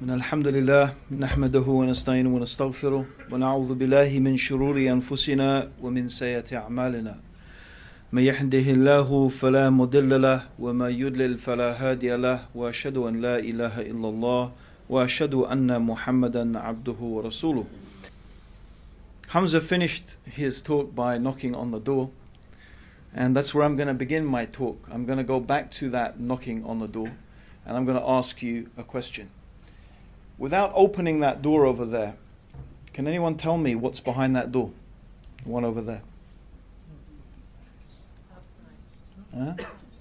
الحمد لله نحمده ونستعينه ونستغفره ونعوذ بالله من شرور أنفسنا ومن سيئات أعمالنا من يهده الله فلا مضل له وما يضلل فلا هادي له وأشهد أن لا إله إلا الله وأشهد أن محمدا عبده ورسوله. Hamza finished his talk by knocking on the door, and that's where I'm going to begin my talk. I'm going to go back to that knocking on the door, and I'm going to ask you a question. Without opening that door over there, can anyone tell me what's behind that door? The one over there. Huh?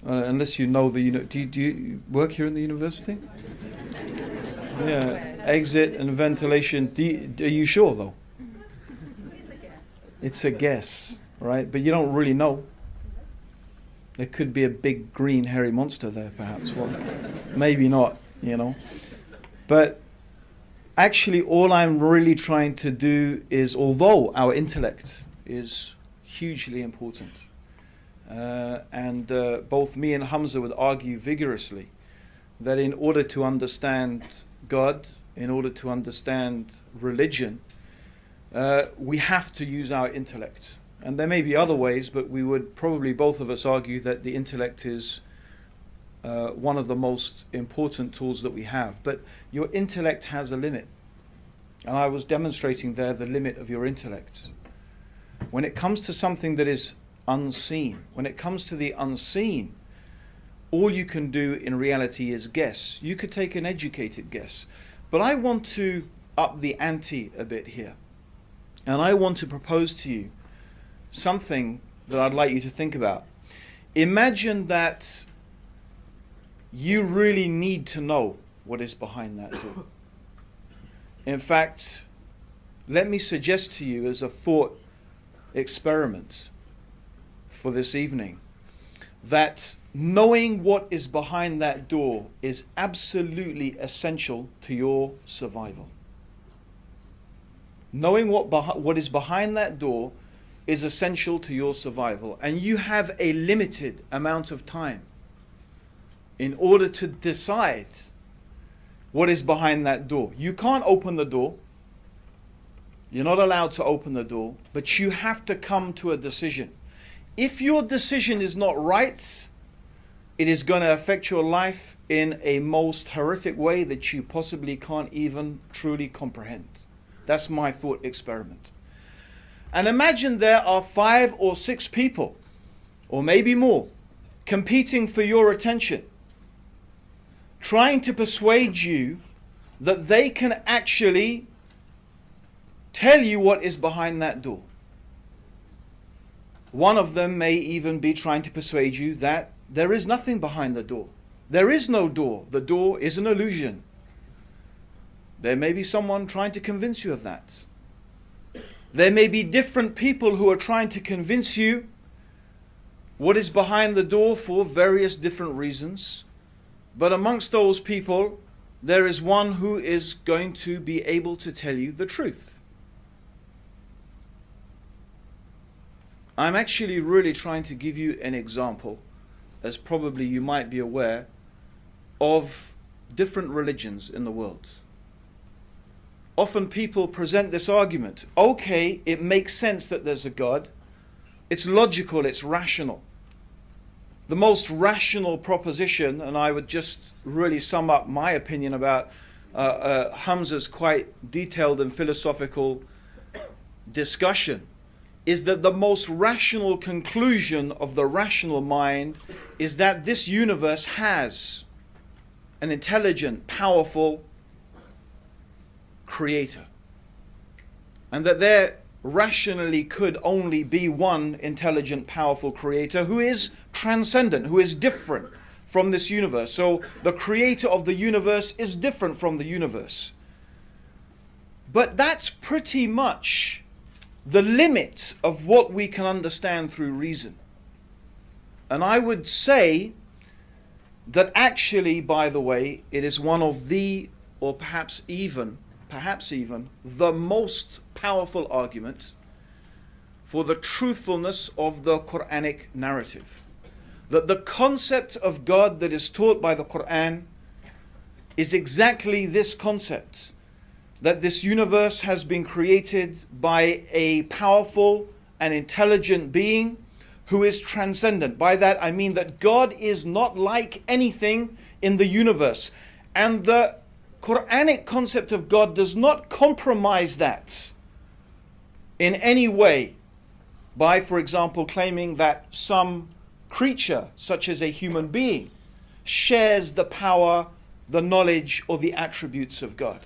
Unless you know the do you work here in the university? Yeah, exit and ventilation. Are you sure though? It's a guess, right? But you don't really know. There could be a big green hairy monster there, perhaps. Well, maybe not, But actually, all I'm really trying to do is, although our intellect is hugely important, and both me and Hamza would argue vigorously that in order to understand God, in order to understand religion, we have to use our intellect. And there may be other ways, but we would probably both of us argue that the intellect is one of the most important tools that we have. But your intellect has a limit. And I was demonstrating there the limit of your intellect. When it comes to something that is unseen, when it comes to the unseen, all you can do in reality is guess. You could take an educated guess. But I want to up the ante a bit here. And I want to propose to you something that I'd like you to think about. Imagine that you really need to know what is behind that door. In fact, let me suggest to you as a thought experiment for this evening that knowing what is behind that door is absolutely essential to your survival. Knowing what is behind that door is essential to your survival, and you have a limited amount of time in order to decide what is behind that door. You can't open the door. You're not allowed to open the door, but you have to come to a decision. If your decision is not right, it is going to affect your life in a most horrific way that you possibly can't even truly comprehend. That's my thought experiment. And imagine there are 5 or 6 people, or maybe more, competing for your attention, trying to persuade you that they can actually tell you what is behind that door. One of them may even be trying to persuade you that there is nothing behind the door. There is no door. The door is an illusion. There may be someone trying to convince you of that. There may be different people who are trying to convince you what is behind the door for various different reasons. But amongst those people, there is one who is going to be able to tell you the truth. I'm actually really trying to give you an example, as probably you might be aware, of different religions in the world. Often people present this argument. Okay, it makes sense that there's a God. It's logical, it's rational. The most rational proposition, and I would just really sum up my opinion about Hamza's quite detailed and philosophical discussion, is that the most rational conclusion of the rational mind is that this universe has an intelligent, powerful creator, and that there rationally could only be one intelligent, powerful creator who is transcendent, who is different from this universe. So the creator of the universe is different from the universe. But that's pretty much the limit of what we can understand through reason. And I would say that actually, by the way, it is one of the, or perhaps even the most powerful argument for the truthfulness of the Quranic narrative. That the concept of God that is taught by the Quran is exactly this concept, that this universe has been created by a powerful and intelligent being who is transcendent. By that I mean that God is not like anything in the universe. And the Quranic concept of God does not compromise that in any way by, for example, claiming that some creature, such as a human being, shares the power, the knowledge, or the attributes of God.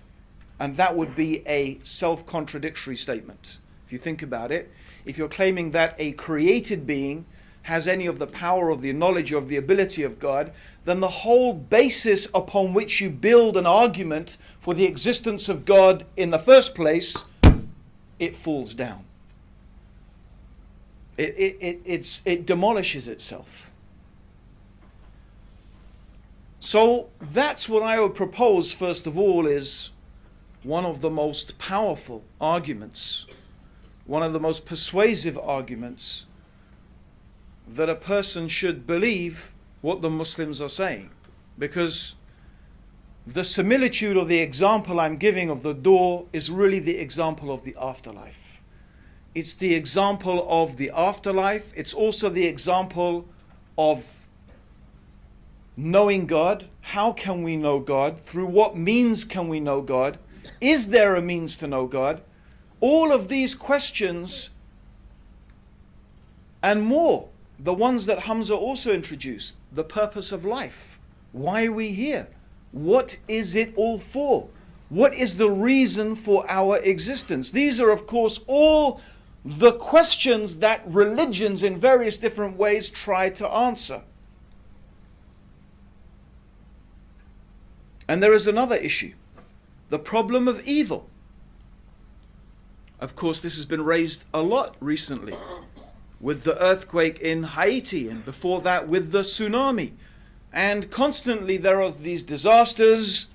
And that would be a self-contradictory statement. If you think about it, if you're claiming that a created being has any of the power of the knowledge of the ability of God, then the whole basis upon which you build an argument for the existence of God in the first place, it falls down. It demolishes itself. So that's what I would propose, first of all, is one of the most powerful arguments, one of the most persuasive arguments, that a person should believe what the Muslims are saying. Because the similitude or the example I'm giving of the door is really the example of the afterlife. It's the example of the afterlife. It's also the example of knowing God. How can we know God? Through what means can we know God? Is there a means to know God? All of these questions and more, the ones that Hamza also introduced. The purpose of life. Why are we here? What is it all for? What is the reason for our existence? These are, of course, all the questions that religions in various different ways try to answer. And there is another issue, the problem of evil. Of course, this has been raised a lot recently, with the earthquake in Haiti, and before that with the tsunami. And constantly there are these disasters,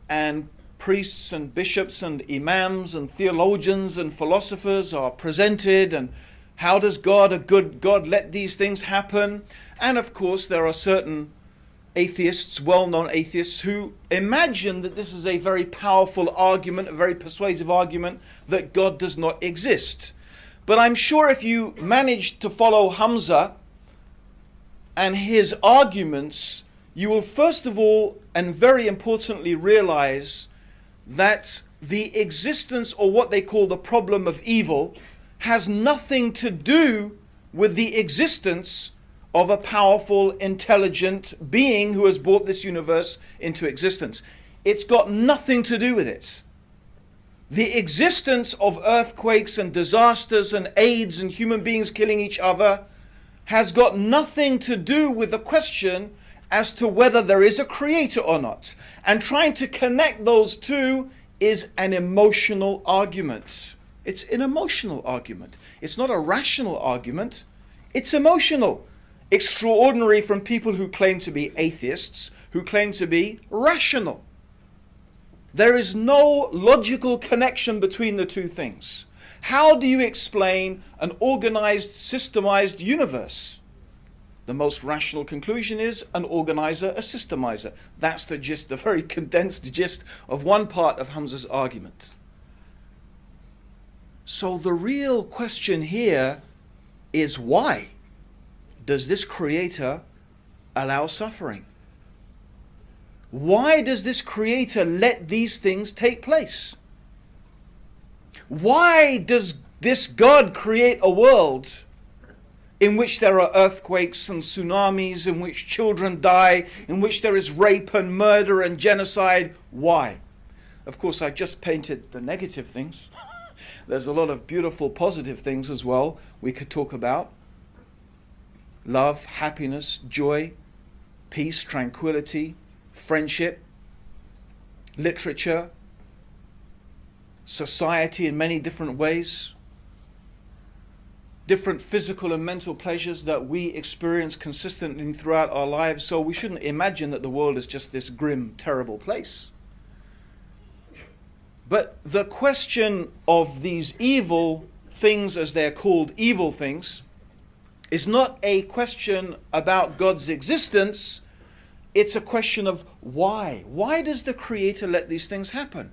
and priests and bishops and imams and theologians and philosophers are presented, and how does God, a good God, let these things happen? And of course there are certain atheists, well-known atheists, who imagine that this is a very powerful argument, a very persuasive argument, that God does not exist. But I'm sure if you manage to follow Hamza and his arguments, you will first of all and very importantly realize that the existence, or what they call the problem of evil, has nothing to do with the existence of a powerful, intelligent being who has brought this universe into existence. It's got nothing to do with it. The existence of earthquakes and disasters and AIDS and human beings killing each other has got nothing to do with the question as to whether there is a creator or not. And trying to connect those two is an emotional argument. It's an emotional argument. It's not a rational argument. It's emotional. Extraordinary from people who claim to be atheists, who claim to be rational. There is no logical connection between the two things. How do you explain an organized, systemized universe? The most rational conclusion is an organizer, a systemizer. That's the gist, the very condensed gist of one part of Hamza's argument. So the real question here is, why does this creator allow suffering? Why does this creator let these things take place? Why does this God create a world in which there are earthquakes and tsunamis, in which children die, in which there is rape and murder and genocide? Why? Of course, I just painted the negative things. There's a lot of beautiful positive things as well we could talk about. Love, happiness, joy, peace, tranquility, friendship, literature, society in many different ways, different physical and mental pleasures that we experience consistently throughout our lives. So we shouldn't imagine that the world is just this grim, terrible place. But the question of these evil things, as they're called, evil things, is not a question about God's existence It's a question of why. Why does the Creator let these things happen?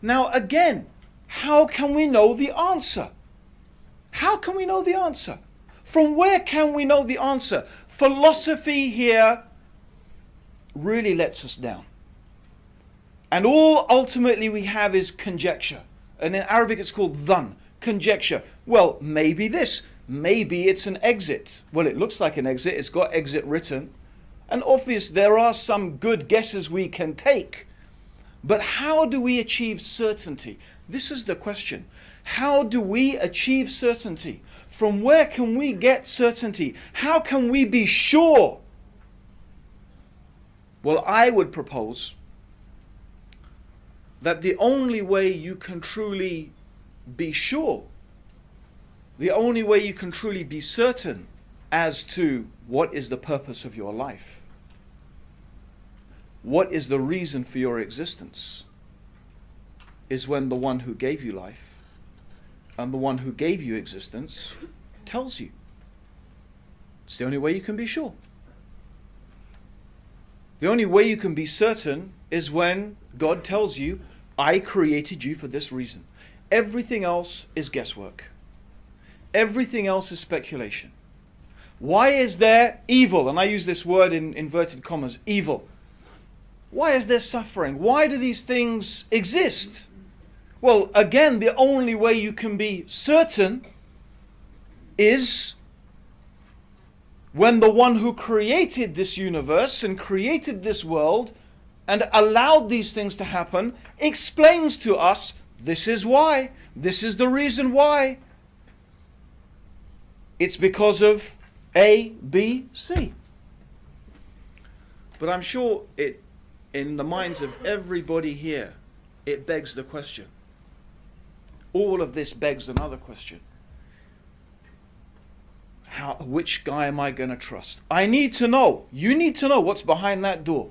Now again, how can we know the answer? How can we know the answer? From where can we know the answer? Philosophy here really lets us down. And all ultimately we have is conjecture. And in Arabic it's called dhann, conjecture. Well, maybe this. Maybe it's an exit. Well, it looks like an exit. It's got exit written. And obviously there are some good guesses we can take. But how do we achieve certainty? This is the question. How do we achieve certainty? From where can we get certainty? How can we be sure? Well, I would propose that the only way you can truly be sure, the only way you can truly be certain as to what is the purpose of your life, what is the reason for your existence, is when the one who gave you life and the one who gave you existence tells you. It's the only way you can be sure. The only way you can be certain is when God tells you, I created you for this reason. Everything else is guesswork. Everything else is speculation. Why is there evil? And I use this word in inverted commas, evil. Why is there suffering? Why do these things exist? Well, again, the only way you can be certain is when the one who created this universe and created this world and allowed these things to happen explains to us, this is why, this is the reason why. It's because of A, B, C. But I'm sure in the minds of everybody here, it begs the question. All of this begs another question. Which guy am I going to trust? I need to know. You need to know what's behind that door.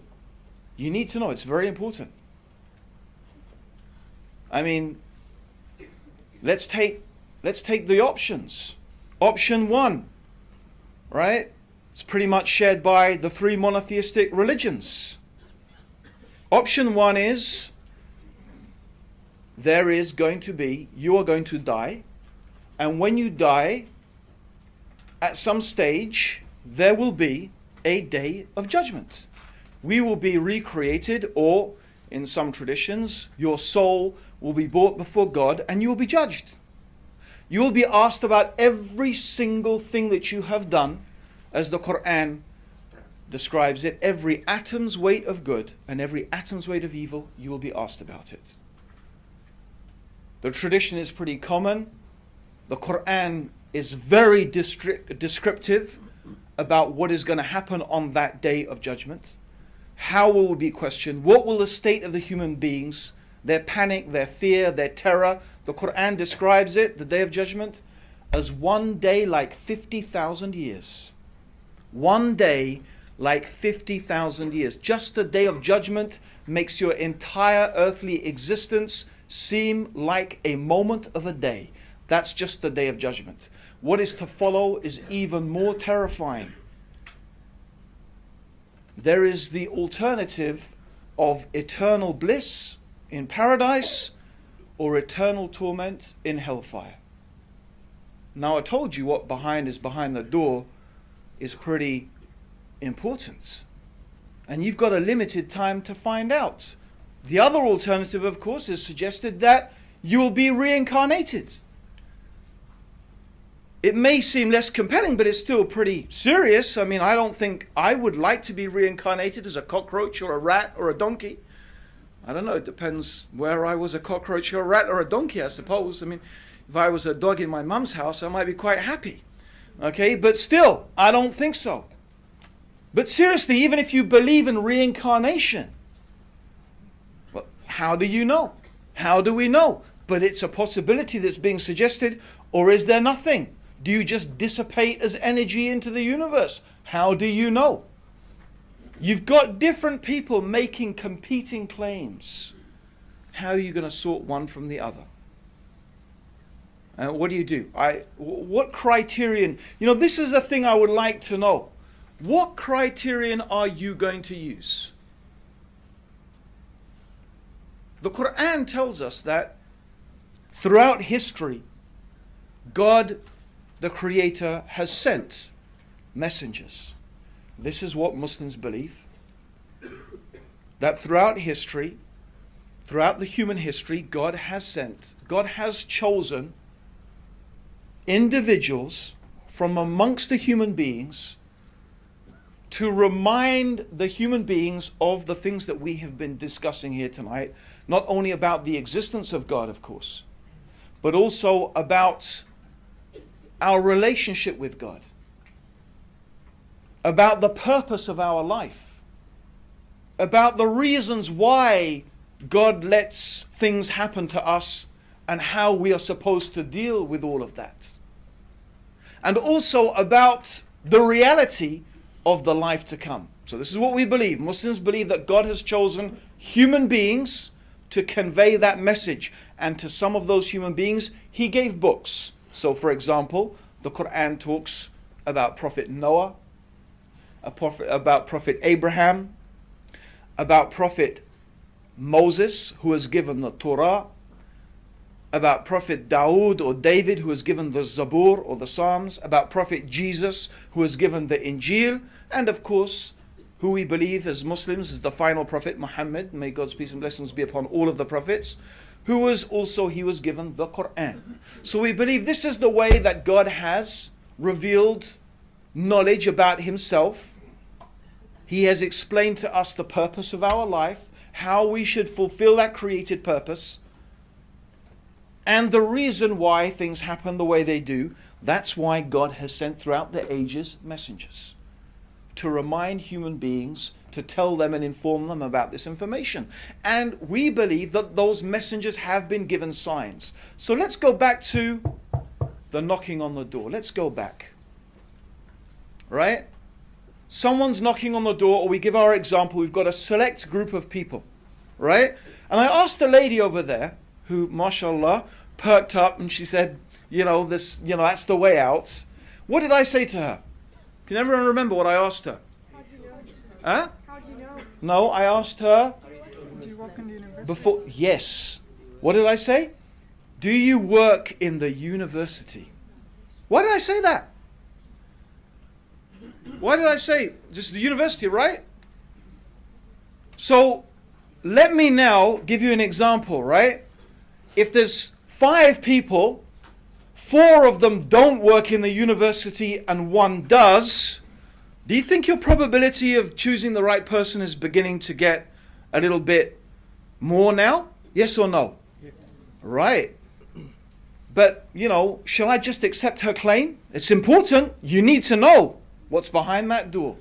You need to know. It's very important. I mean, let's take the options. Option 1, right? It's pretty much shared by the 3 monotheistic religions. Option 1 is, you are going to die, and when you die, at some stage, there will be a day of judgment. We will be recreated, or in some traditions, your soul will be brought before God and you will be judged. You will be asked about every single thing that you have done, as the Quran describes it. Every atom's weight of good and every atom's weight of evil, you will be asked about it. The tradition is pretty common. The Quran is very descriptive about what is going to happen on that day of judgment. How will we be questioned? What will the state of the human beings, their panic, their fear, their terror? The Quran describes it, the day of judgment, as one day like 50,000 years. One day like 50,000 years. Just the day of judgment makes your entire earthly existence seem like a moment of a day. That's just the day of judgment. What is to follow is even more terrifying. There is the alternative of eternal bliss in paradise or eternal torment in hellfire. Now, I told you what is behind the door is pretty important. And you've got a limited time to find out. The other alternative, of course, is suggested that you will be reincarnated. It may seem less compelling, but it's still pretty serious. I mean, I don't think I would like to be reincarnated as a cockroach or a rat or a donkey. I don't know, it depends where I was, a cockroach or a rat or a donkey, I suppose. I mean, if I was a dog in my mum's house, I might be quite happy. Okay, but still, I don't think so. But seriously, even if you believe in reincarnation, well, how do you know? How do we know? But it's a possibility that's being suggested, or is there nothing? Do you just dissipate as energy into the universe? How do you know? You've got different people making competing claims. How are you going to sort one from the other? What do you do? What criterion? You know, this is a thing I would like to know. what criterion are you going to use? The Quran tells us that throughout history, God, the Creator, has sent messengers. This is what Muslims believe. That throughout history, throughout the human history, God has chosen individuals from amongst the human beings to remind the human beings of the things that we have been discussing here tonight, not only about the existence of God, of course, but also about our relationship with God, about the purpose of our life, about the reasons why God lets things happen to us and how we are supposed to deal with all of that. And also about the reality of the life to come. So this is what we believe. Muslims believe that God has chosen human beings to convey that message. And to some of those human beings, He gave books. So for example, the Quran talks about Prophet Noah, about Prophet Abraham, about Prophet Moses, who was given the Torah, about Prophet Dawood or David, who was given the Zabur or the Psalms, about Prophet Jesus, who was given the Injil, and of course, who we believe as Muslims is the final Prophet Muhammad, may God's peace and blessings be upon all of the prophets, he was given the Quran. So we believe this is the way that God has revealed knowledge about Himself. He has explained to us the purpose of our life, how we should fulfill that created purpose, and the reason why things happen the way they do. That's why God has sent throughout the ages messengers, to remind human beings, to tell them and inform them about this information. And we believe that those messengers have been given signs. So let's go back to the knocking on the door. Let's go back. Right? Someone's knocking on the door, or we give our example, we've got a select group of people. Right? And I asked a lady over there, who, mashallah, perked up and she said, that's the way out. What did I say to her? Can everyone remember what I asked her? How do you know? Huh? How do you know? No, I asked her Do you work in the university? before. Yes. What did I say? Do you work in the university? Why did I say that? Why did I say just the university, right? So let me now give you an example, right? If there's 5 people, 4 of them don't work in the university and 1 does, do you think your probability of choosing the right person is beginning to get a little bit more now? Yes or no? Yes. Right. But, shall I just accept her claim? It's important. You need to know what's behind that door.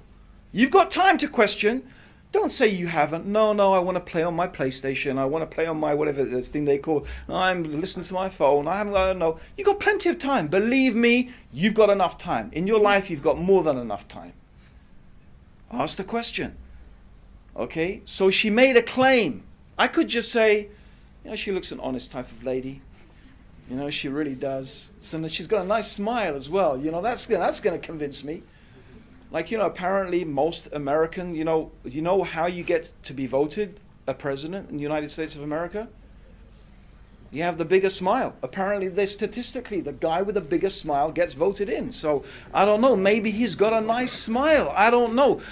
You've got time to question. Don't say you haven't. No, I want to play on my PlayStation. I want to play on my whatever this thing they call. I'm listening to my phone. I don't know. You've got plenty of time. Believe me, you've got enough time. In your life, you've got more than enough time. Ask the question. Okay? So she made a claim. I could just say, she looks an honest type of lady. She really does. So she's got a nice smile as well. That's going to convince me. Apparently most American, how you get to be voted a president in the United States of America? You have the biggest smile. Apparently, statistically, the guy with the biggest smile gets voted in. So, I don't know, maybe he's got a nice smile. I don't know.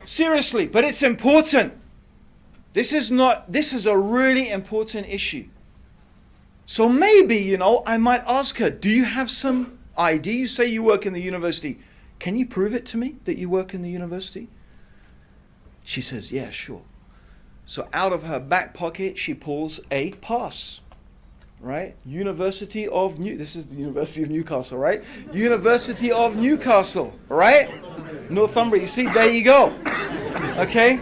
Seriously, but it's important. This is a really important issue. So maybe, I might ask her, do you have some ID? You say you work in the university. Can you prove it to me that you work in the university? She says, yeah, sure. So out of her back pocket, she pulls a pass. Right? This is the University of Newcastle, right? University of Newcastle, right? Northumbria. You see, there you go. Okay?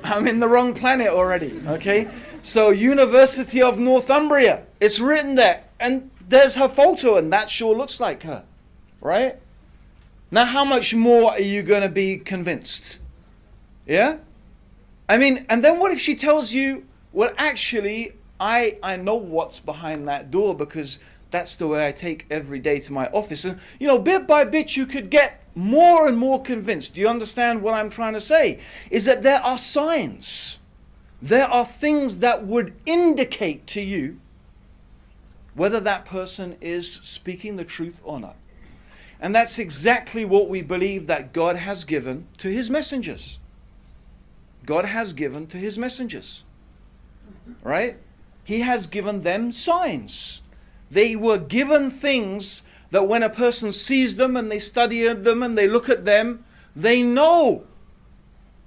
I'm in the wrong planet already. Okay? So, University of Northumbria. It's written there. And there's her photo, and that sure looks like her. Right? Now, how much more are you going to be convinced? Yeah? And then what if she tells you, well, actually, I know what's behind that door because That's the way I take every day to my office. And, bit by bit you could get more and more convinced. Do you understand what I'm trying to say? Is that there are signs. There are things that would indicate to you whether that person is speaking the truth or not. And that's exactly what we believe that God has given to His messengers. God has given to His messengers. Right? He has given them signs. They were given things that when a person sees them and they study them and they look at them, they know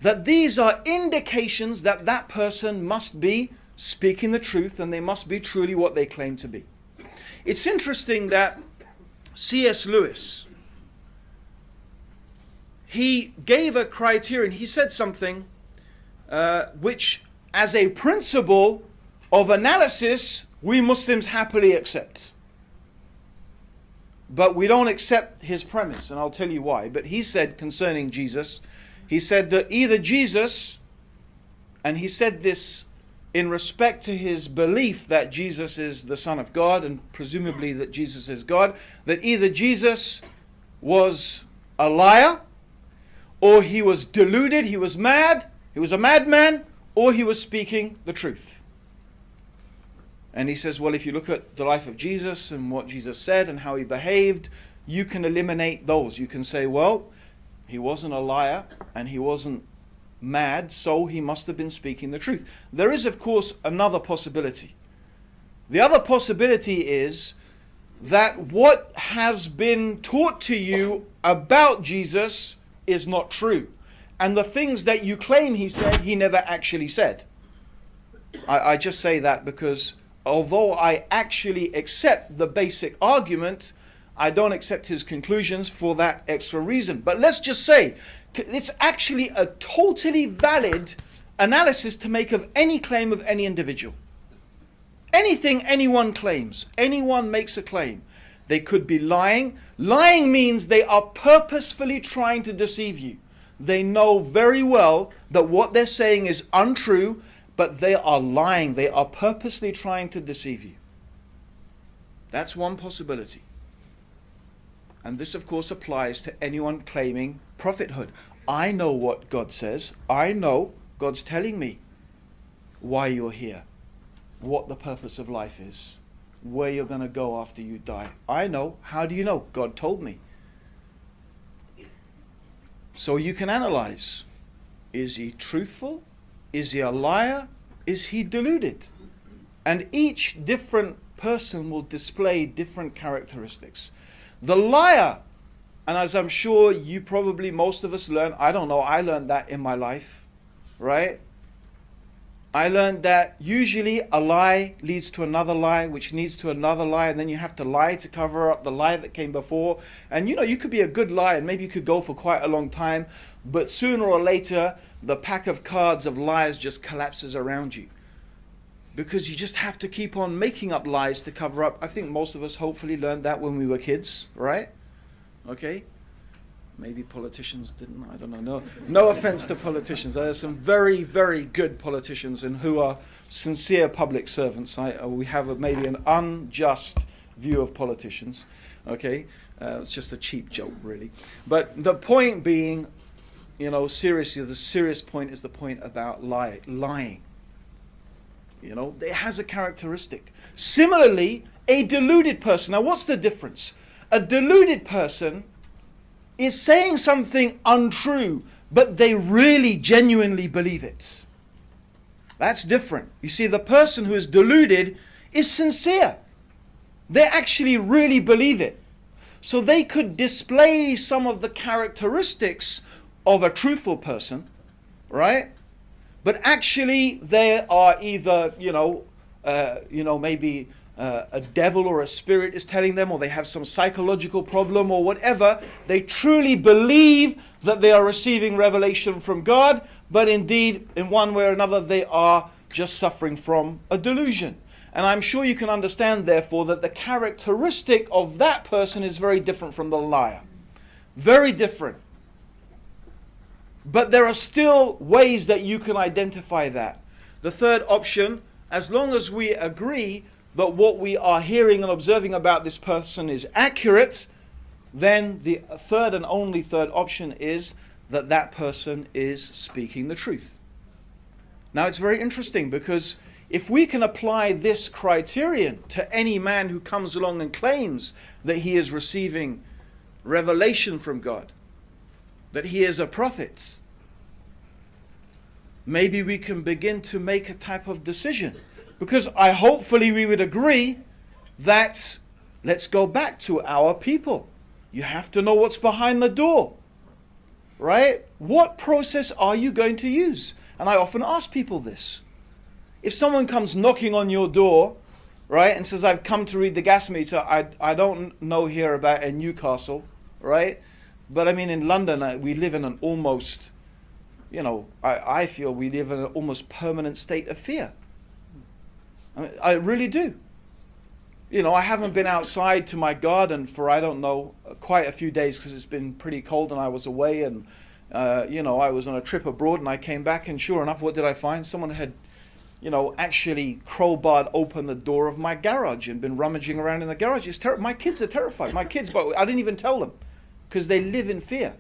that these are indications that that person must be speaking the truth and they must be truly what they claim to be. It's interesting that C.S. Lewis, he gave a criterion. He said something which, as a principle of analysis, we Muslims happily accept. But we don't accept his premise, and I'll tell you why. But he said concerning Jesus, he said that either Jesus, and he said this in respect to his belief that Jesus is the Son of God, and presumably that Jesus is God, that either Jesus was a liar, or he was deluded, he was mad, he was a madman, or he was speaking the truth. And he says, well, if you look at the life of Jesus and what Jesus said and how he behaved, you can eliminate those. You can say, well, he wasn't a liar and he wasn't mad, so he must have been speaking the truth. There is, of course, another possibility. The other possibility is that what has been taught to you about Jesus is not true. And the things that you claim he said, he never actually said. I just say that because although I actually accept the basic argument, I don't accept his conclusions for that extra reason. But let's just say, it's actually a totally valid analysis to make of any claim of any individual. Anything anyone claims, anyone makes a claim. They could be lying. Lying means they are purposefully trying to deceive you. They know very well that what they're saying is untrue, but they are lying. They are purposely trying to deceive you. That's one possibility. And this, of course, applies to anyone claiming prophethood. I know what God says. I know God's telling me why you're here, what the purpose of life is, where you're going to go after you die. I know. How do you know? God told me. So you can analyze. Is he truthful? Is he a liar? Is he deluded? And each different person will display different characteristics. The liar, and as I'm sure you probably, most of us learn, I don't know, I learned that in my life, right? I learned that usually a lie leads to another lie, which leads to another lie, and then you have to lie to cover up the lie that came before. And you could be a good liar, and maybe you could go for quite a long time, but sooner or later, the pack of cards of lies just collapses around you. Because you just have to keep on making up lies to cover up. I think most of us hopefully learned that when we were kids, right? Okay? Maybe politicians didn't, I don't know. No offense to politicians. There are some very, very good politicians and who are sincere public servants. We have maybe an unjust view of politicians. Okay? It's just a cheap joke, really. But the point being, seriously, the serious point is the point about lying. It has a characteristic. Similarly, a deluded person. Now, what's the difference? A deluded person is saying something untrue, but they really genuinely believe it. That's different. You see, the person who is deluded is sincere. They actually really believe it. So they could display some of the characteristics of a truthful person, right? But actually they are either, maybe a devil or a spirit is telling them, or they have some psychological problem or whatever. They truly believe that they are receiving revelation from God, but indeed, in one way or another, they are just suffering from a delusion. And I'm sure you can understand, therefore, that the characteristic of that person is very different from the liar. Very different. But there are still ways that you can identify that. The third option, as long as we agree that what we are hearing and observing about this person is accurate, then the third and only third option is that that person is speaking the truth. Now it's very interesting, because if we can apply this criterion to any man who comes along and claims that he is receiving revelation from God, that he is a prophet, maybe we can begin to make a type of decision. Because hopefully we would agree that, let's go back to our people. You have to know what's behind the door, right? What process are you going to use? And I often ask people this. If someone comes knocking on your door, right, and says, I've come to read the gas meter, I don't know here about in Newcastle, right? But I mean, in London, we live in an almost, I feel we live in an almost permanent state of fear. I really do. I haven't been outside to my garden for, I don't know, quite a few days, because it's been pretty cold and I was away, and I was on a trip abroad, and I came back, and sure enough, what did I find? Someone had actually crowbarred open the door of my garage and been rummaging around in the garage. It's my kids are terrified. My kids, but I didn't even tell them, because they live in fear.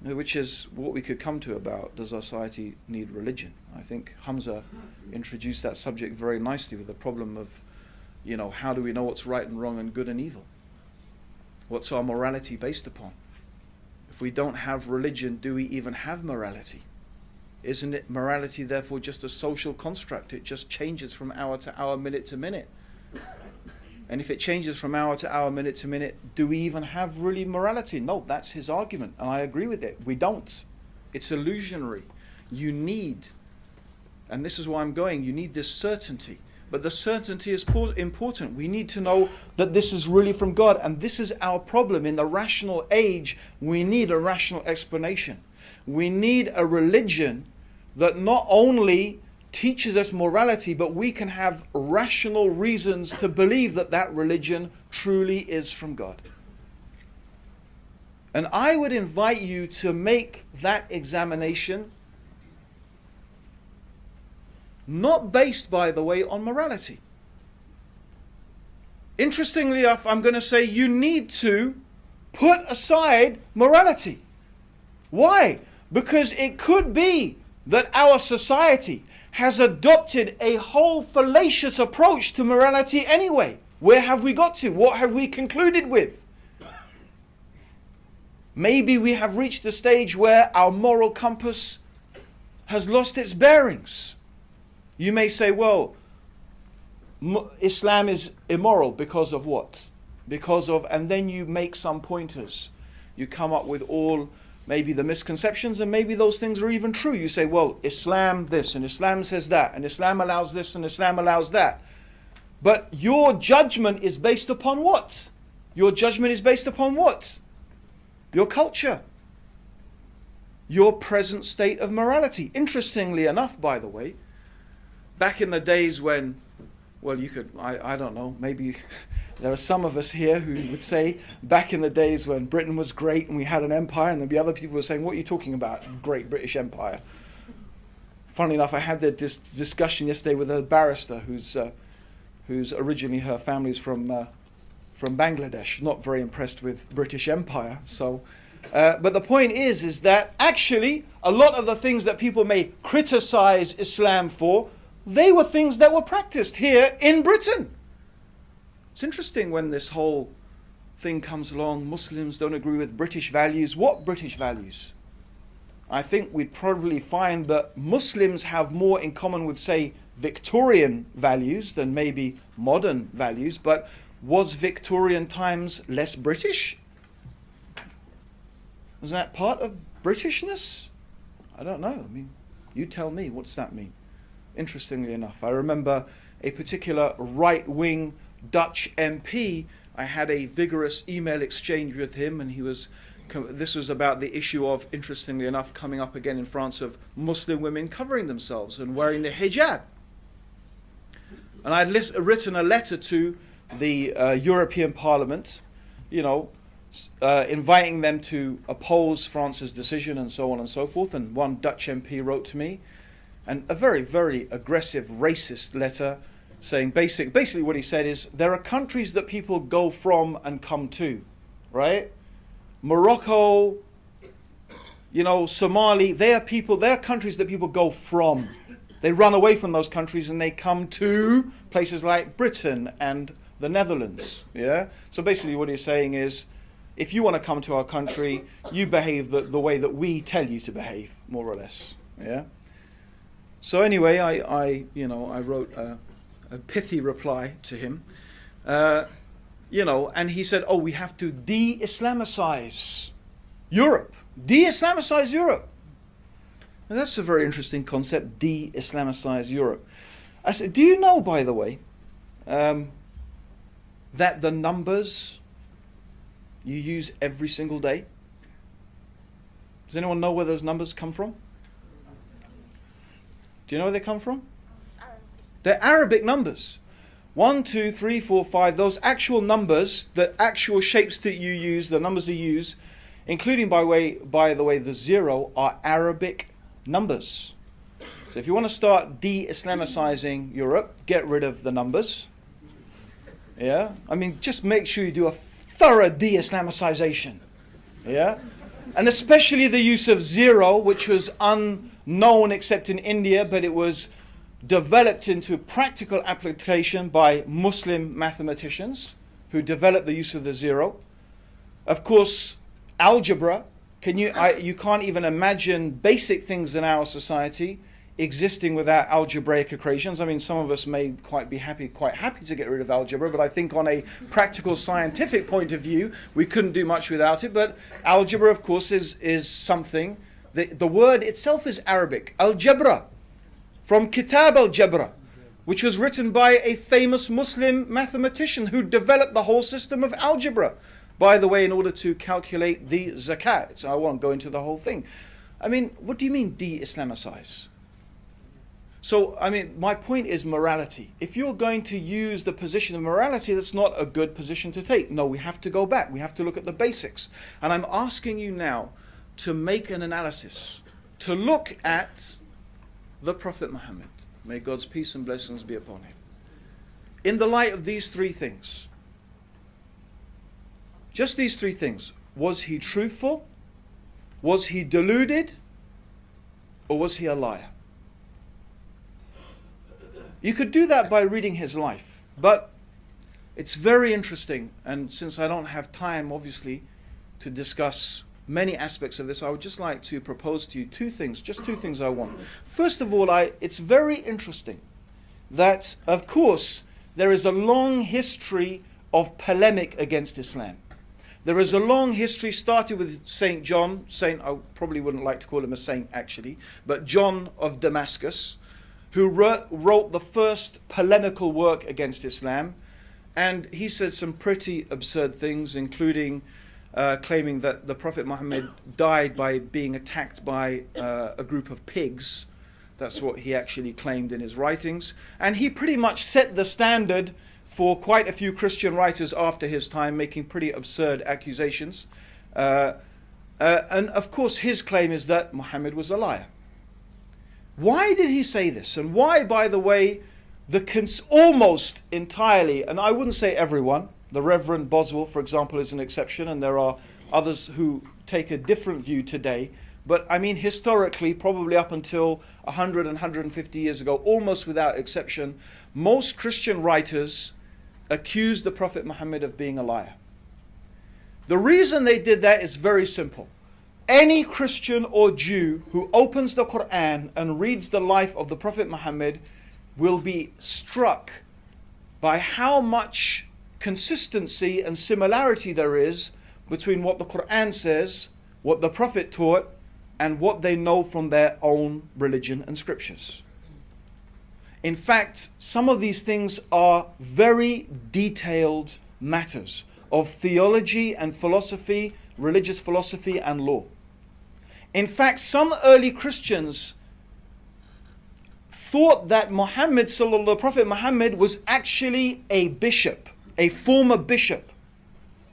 Which is what we could come to about, does our society need religion? I think Hamza introduced that subject very nicely with the problem of, how do we know what's right and wrong and good and evil? What's our morality based upon? If we don't have religion, do we even have morality? Isn't it morality therefore just a social construct? It just changes from hour to hour, minute to minute. And if it changes from hour to hour, minute to minute, do we even have really morality? No, that's his argument, and I agree with it. We don't. It's illusionary. You need, and this is why I'm going, you need this certainty. But the certainty is important. We need to know that this is really from God, and this is our problem. In the rational age, we need a rational explanation. We need a religion that not only teaches us morality, but we can have rational reasons to believe that that religion truly is from God. And I would invite you to make that examination, not based, by the way, on morality. Interestingly enough, I'm going to say you need to put aside morality. Why? Because it could be that our society has adopted a whole fallacious approach to morality anyway. Where have we got to? What have we concluded with? Maybe we have reached a stage where our moral compass has lost its bearings. You may say, well, Islam is immoral because of what? Because of, and then you make some pointers. You come up with all maybe the misconceptions, and maybe those things are even true. You say, well, Islam this, and Islam says that, and Islam allows this, and Islam allows that. But your judgment is based upon what? Your judgment is based upon what? Your culture. Your present state of morality. Interestingly enough, by the way, back in the days when, well, you could, I don't know, maybe there are some of us here who would say back in the days when Britain was great and we had an empire, and there'd be other people who were saying, what are you talking about, great British Empire? Funnily enough, I had this discussion yesterday with a barrister who's originally, her family's from Bangladesh, not very impressed with British Empire. So, but the point is that actually a lot of the things that people may criticize Islam for, they were things that were practiced here in Britain. It's interesting when this whole thing comes along, Muslims don't agree with British values. What British values? I think we'd probably find that Muslims have more in common with, say, Victorian values than maybe modern values. But was Victorian times less British? Was that part of Britishness? I don't know. I mean, you tell me. What's that mean? Interestingly enough, I remember a particular right-wing Dutch MP. I had a vigorous email exchange with him, and this was about the issue of, interestingly enough, coming up again in France, of Muslim women covering themselves and wearing the hijab. And I had written a letter to the European Parliament, inviting them to oppose France's decision and so on and so forth. And one Dutch MP wrote to me, and a very, very aggressive, racist letter, saying basically what he said is there are countries that people go from and come to, right? Morocco, you know, Somali, they are countries that people go from. They run away from those countries and they come to places like Britain and the Netherlands. Yeah. So basically, what he's saying is, if you want to come to our country, you behave the way that we tell you to behave, more or less. Yeah. So anyway, I wrote a pithy reply to him. And he said, "Oh, we have to de-Islamicize Europe. De-Islamicize Europe." And that's a very interesting concept, de-Islamicize Europe. I said, do you know, by the way, that the numbers you use every single day, does anyone know where those numbers come from? Do you know where they come from? They're Arabic numbers. 1, 2, 3, 4, 5, those actual numbers, the actual shapes that you use, the numbers you use, including, by the way, the 0, are Arabic numbers. So if you want to start de-Islamicizing Europe, get rid of the numbers. Yeah? I mean, just make sure you do a thorough de-Islamicization. Yeah? And especially the use of 0, which was unknown except in India, but it was developed into practical application by Muslim mathematicians who developed the use of the 0. Of course, algebra. You can't even imagine basic things in our society existing without algebraic equations. I mean, some of us may quite happy to get rid of algebra, but I think on a practical scientific point of view, we couldn't do much without it. But algebra, of course, is something. The word itself is Arabic. Al-Jabra, from Kitab al-Jabra, which was written by a famous Muslim mathematician who developed the whole system of algebra, by the way, in order to calculate the zakat. So I won't go into the whole thing. I mean, what do you mean de-Islamicize? So, I mean, my point is morality. If you're going to use the position of morality, that's not a good position to take. No, we have to go back. We have to look at the basics. And I'm asking you now to make an analysis, to look at the Prophet Muhammad. May God's peace and blessings be upon him. In the light of these three things, just these three things. Was he truthful? Was he deluded? Or was he a liar? You could do that by reading his life. But it's very interesting. And since I don't have time, obviously, to discuss many aspects of this, I would just like to propose to you two things. Just two things I want. First of all, it's very interesting that, of course, there is a long history of polemic against Islam. There is a long history, started with Saint John, I probably wouldn't like to call him a saint actually, but John of Damascus, who wrote the first polemical work against Islam, and he said some pretty absurd things, including claiming that the Prophet Muhammad died by being attacked by a group of pigs. That's what he actually claimed in his writings, and he pretty much set the standard for quite a few Christian writers after his time, making pretty absurd accusations. And of course his claim is that Muhammad was a liar. Why did he say this? And why, by the way, almost entirely, and I wouldn't say everyone, the Reverend Boswell, for example, is an exception, and there are others who take a different view today, but I mean historically, probably up until 100 and 150 years ago, almost without exception, most Christian writers accused the Prophet Muhammad of being a liar. The reason they did that is very simple. Any Christian or Jew who opens the Quran and reads the life of the Prophet Muhammad will be struck by how much consistency and similarity there is between what the Quran says, what the Prophet taught, and what they know from their own religion and scriptures. In fact, some of these things are very detailed matters of theology and philosophy, religious philosophy and law. In fact, some early Christians thought that the Prophet Muhammad was actually a bishop, a former bishop.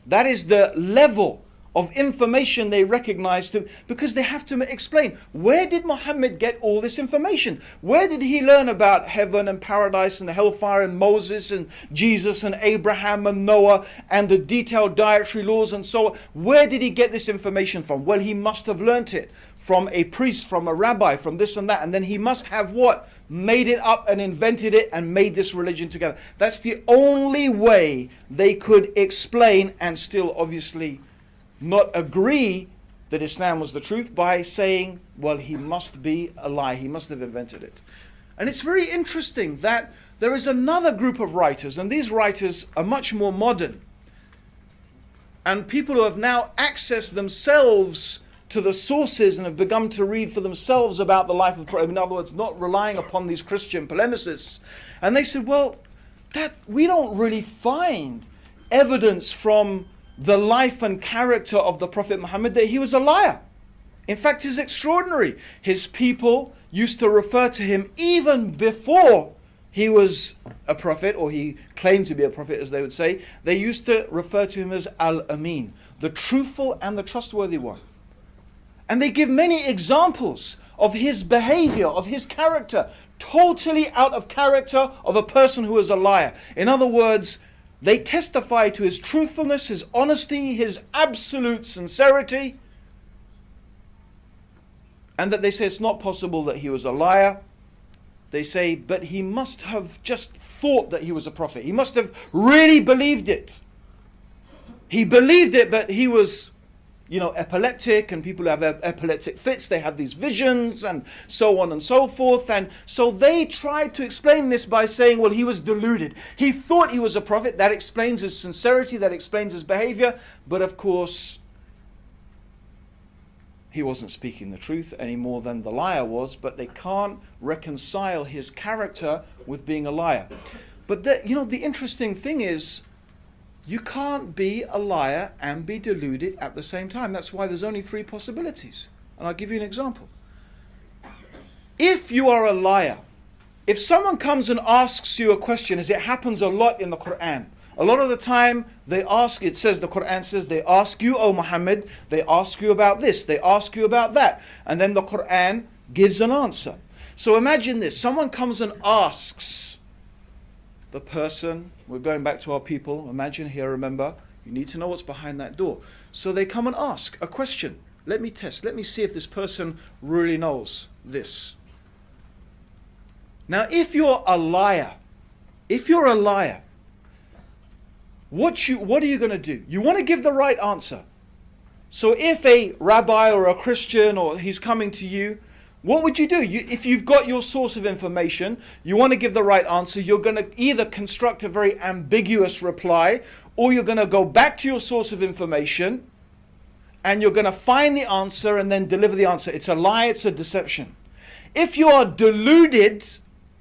That is the level of information they recognize, because they have to explain, where did Muhammad get all this information? Where did he learn about heaven and paradise and the hellfire and Moses and Jesus and Abraham and Noah and the detailed dietary laws and so on? Where did he get this information from? Well, he must have learnt it from a priest, from a rabbi, from this and that, and then he must have what? Made it up and invented it and made this religion together. That's the only way they could explain and still obviously not agree that Islam was the truth, by saying, well, he must be a lie, he must have invented it. And it's very interesting that there is another group of writers, and these writers are much more modern, and people who have now accessed themselves to the sources and have begun to read for themselves about the life of the Prophet. In other words, not relying upon these Christian polemicists. And they said, well, that we don't really find evidence from the life and character of the Prophet Muhammad that he was a liar. In fact, it's extraordinary. His people used to refer to him, even before he was a prophet, or he claimed to be a prophet, as they would say, they used to refer to him as Al-Amin, the truthful and the trustworthy one. And they give many examples of his behavior, of his character, totally out of character of a person who is a liar. In other words, they testify to his truthfulness, his honesty, his absolute sincerity, and that they say it's not possible that he was a liar. They say, but he must have just thought that he was a prophet. He must have really believed it. He believed it, but he was, epileptic, and people who have epileptic fits, they have these visions and so on and so forth. And so they tried to explain this by saying, well, he was deluded. He thought he was a prophet. That explains his sincerity, that explains his behavior. But of course, he wasn't speaking the truth any more than the liar was. But they can't reconcile his character with being a liar. But the interesting thing is, you can't be a liar and be deluded at the same time. That's why there's only three possibilities. And I'll give you an example. If you are a liar, if someone comes and asks you a question, as it happens a lot in the Quran, a lot of the time they ask, the Quran says, they ask you, O Muhammad, they ask you about this, they ask you about that. And then the Quran gives an answer. So imagine this, someone comes and asks the person, we're going back to our people, imagine here, remember, you need to know what's behind that door. So they come and ask a question. Let me test, let me see if this person really knows this. Now if you're a liar, what are you going to do? You want to give the right answer. So if a rabbi or a Christian, or he's coming to you, what would you do? If you've got your source of information, you want to give the right answer, you're going to either construct a very ambiguous reply, or you're going to go back to your source of information, and you're going to find the answer and then deliver the answer. It's a lie, it's a deception. If you are deluded,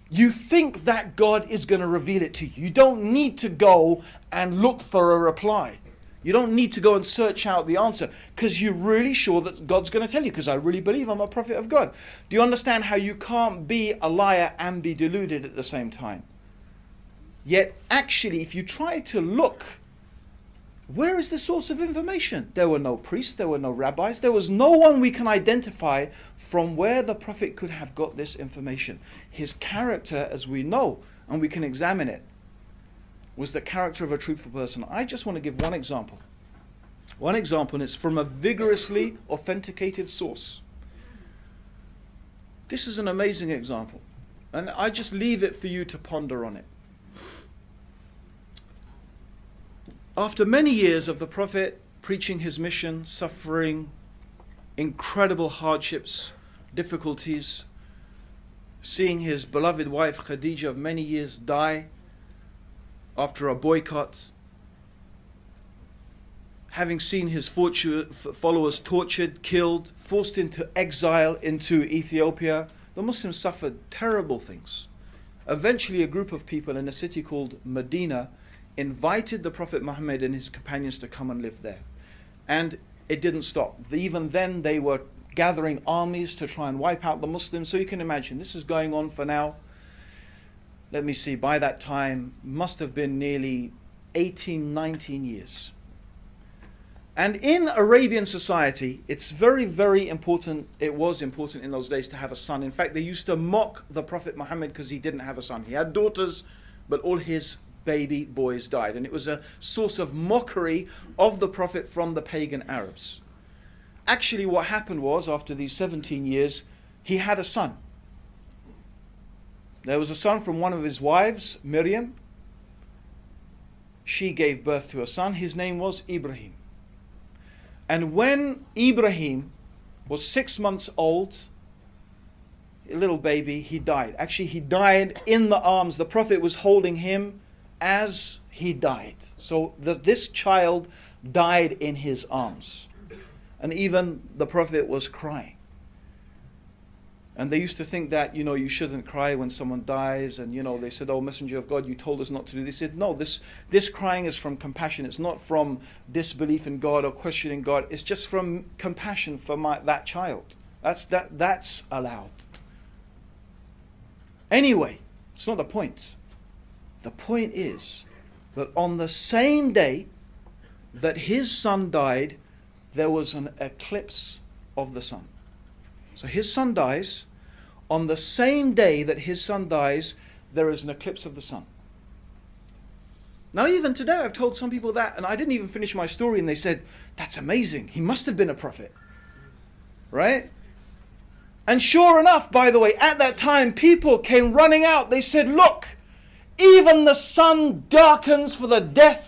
you think that God is going to reveal it to you. You don't need to go and look for a reply. You don't need to go and search out the answer, because you're really sure that God's going to tell you, because I really believe I'm a prophet of God. Do you understand how you can't be a liar and be deluded at the same time? Yet actually, if you try to look, where is the source of information? There were no priests, there were no rabbis, there was no one we can identify from where the prophet could have got this information. His character, as we know, and we can examine it, was the character of a truthful person. I just want to give one example. One example, and it's from a vigorously authenticated source. This is an amazing example, and I just leave it for you to ponder on it. After many years of the Prophet preaching his mission, suffering incredible hardships, difficulties, seeing his beloved wife Khadija of many years die after a boycott, having seen his followers tortured, killed, forced into exile into Ethiopia, the Muslims suffered terrible things. Eventually a group of people in a city called Medina invited the Prophet Muhammad and his companions to come and live there. And it didn't stop. Even then they were gathering armies to try and wipe out the Muslims. So you can imagine, this is going on for now, let me see, by that time, must have been nearly 18, 19 years. And in Arabian society, it's very, very important. It was important in those days to have a son. In fact, they used to mock the Prophet Muhammad because he didn't have a son. He had daughters, but all his baby boys died. And it was a source of mockery of the Prophet from the pagan Arabs. Actually, what happened was, after these 17 years, he had a son. There was a son from one of his wives, Miriam. She gave birth to a son. His name was Ibrahim. And when Ibrahim was 6 months old, a little baby, he died. Actually, he died in the arms. The Prophet was holding him as he died. So this child died in his arms. And even the Prophet was crying. And they used to think that, you shouldn't cry when someone dies. And, they said, oh, Messenger of God, you told us not to do this. He said, no, this crying is from compassion. It's not from disbelief in God or questioning God. It's just from compassion for that child. That's allowed. Anyway, it's not the point. The point is that on the same day that his son died, there was an eclipse of the sun. So his son dies. On the same day that his son dies, there is an eclipse of the sun. Now even today I've told some people that, and I didn't even finish my story, and they said, that's amazing, he must have been a prophet. Right? And sure enough, by the way, at that time people came running out. They said, look, even the sun darkens for the death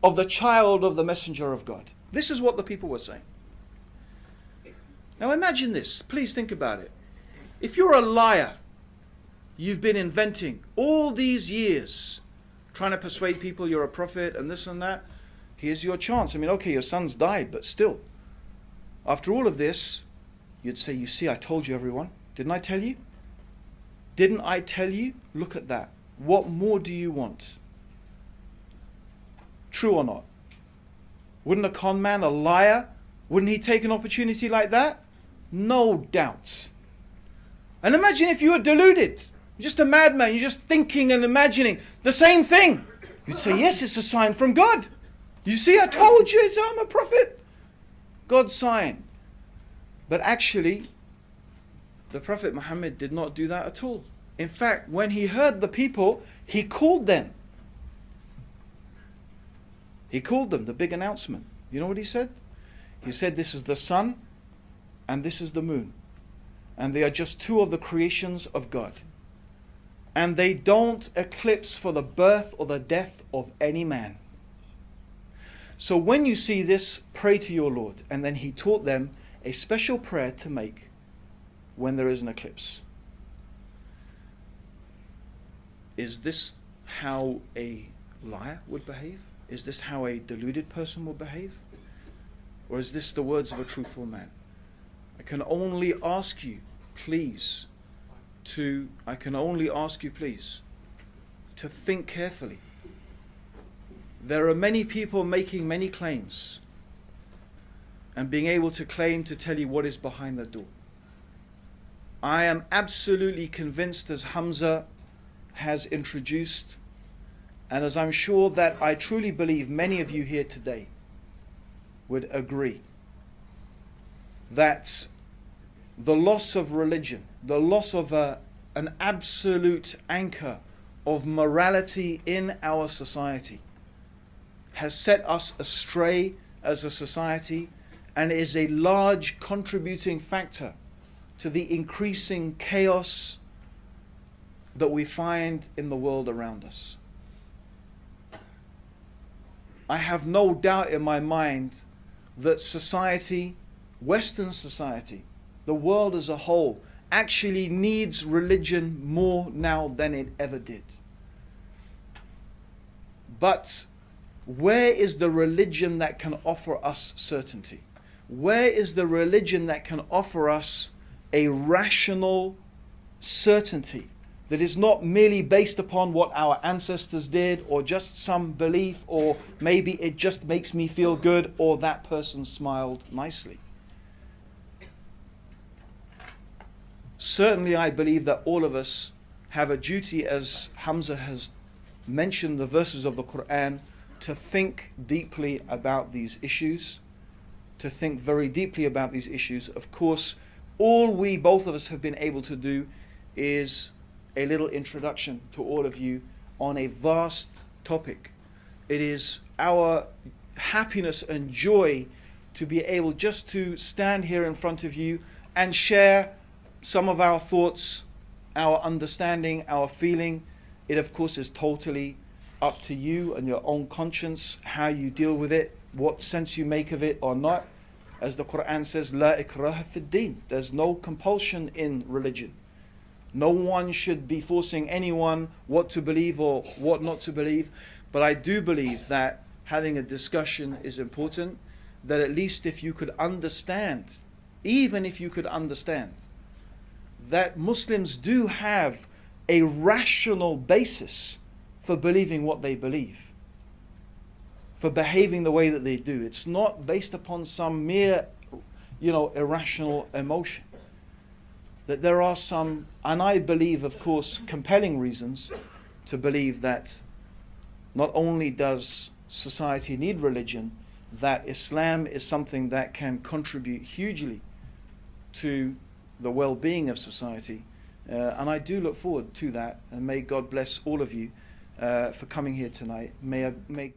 of the child of the Messenger of God. This is what the people were saying. Now imagine this, please think about it. If you're a liar, you've been inventing all these years, trying to persuade people you're a prophet and this and that, here's your chance. I mean, okay, your son's died, but still, after all of this, you'd say, you see, I told you, everyone. Didn't I tell you? Didn't I tell you? Look at that. What more do you want? True or not? Wouldn't a con man, a liar, wouldn't he take an opportunity like that? No doubt. And imagine if you were deluded. You're just a madman. You're just thinking and imagining the same thing. You'd say, yes, it's a sign from God. You see, I told you, I'm a prophet. God's sign. But actually, the Prophet Muhammad did not do that at all. In fact, when he heard the people, he called them. He called them, the big announcement. You know what he said? He said, this is the sun and this is the moon. And they are just two of the creations of God. And they don't eclipse for the birth or the death of any man. So when you see this, pray to your Lord. And then he taught them a special prayer to make when there is an eclipse. Is this how a liar would behave? Is this how a deluded person will behave? Or is this the words of a truthful man? I can only ask you, please, to think carefully. There are many people making many claims and being able to claim to tell you what is behind the door. I am absolutely convinced, as Hamza has introduced, and as I'm sure that I truly believe many of you here today would agree, that the loss of religion, the loss of an absolute anchor of morality in our society has set us astray as a society and is a large contributing factor to the increasing chaos that we find in the world around us. I have no doubt in my mind that society, Western society, the world as a whole, actually needs religion more now than it ever did. But where is the religion that can offer us certainty? Where is the religion that can offer us a rational certainty that is not merely based upon what our ancestors did, or just some belief, or maybe it just makes me feel good, or that person smiled nicely? Certainly I believe that all of us have a duty, as Hamza has mentioned the verses of the Quran, to think deeply about these issues to think very deeply about these issues. Of course, all we, both of us, have been able to do is a little introduction to all of you on a vast topic. It is our happiness and joy to be able just to stand here in front of you and share some of our thoughts, our understanding, our feeling. It of course is totally up to you and your own conscience, how you deal with it, what sense you make of it or not. As the Quran says, La ikraha fid din. There's no compulsion in religion. No one should be forcing anyone what to believe or what not to believe. But I do believe that having a discussion is important, that at least if you could understand, even if you could understand, that Muslims do have a rational basis for believing what they believe, for behaving the way that they do. It's not based upon some mere, irrational emotion. That there are some, and I believe, of course, compelling reasons to believe that not only does society need religion, that Islam is something that can contribute hugely to the well-being of society. And I do look forward to that, and may God bless all of you for coming here tonight. May God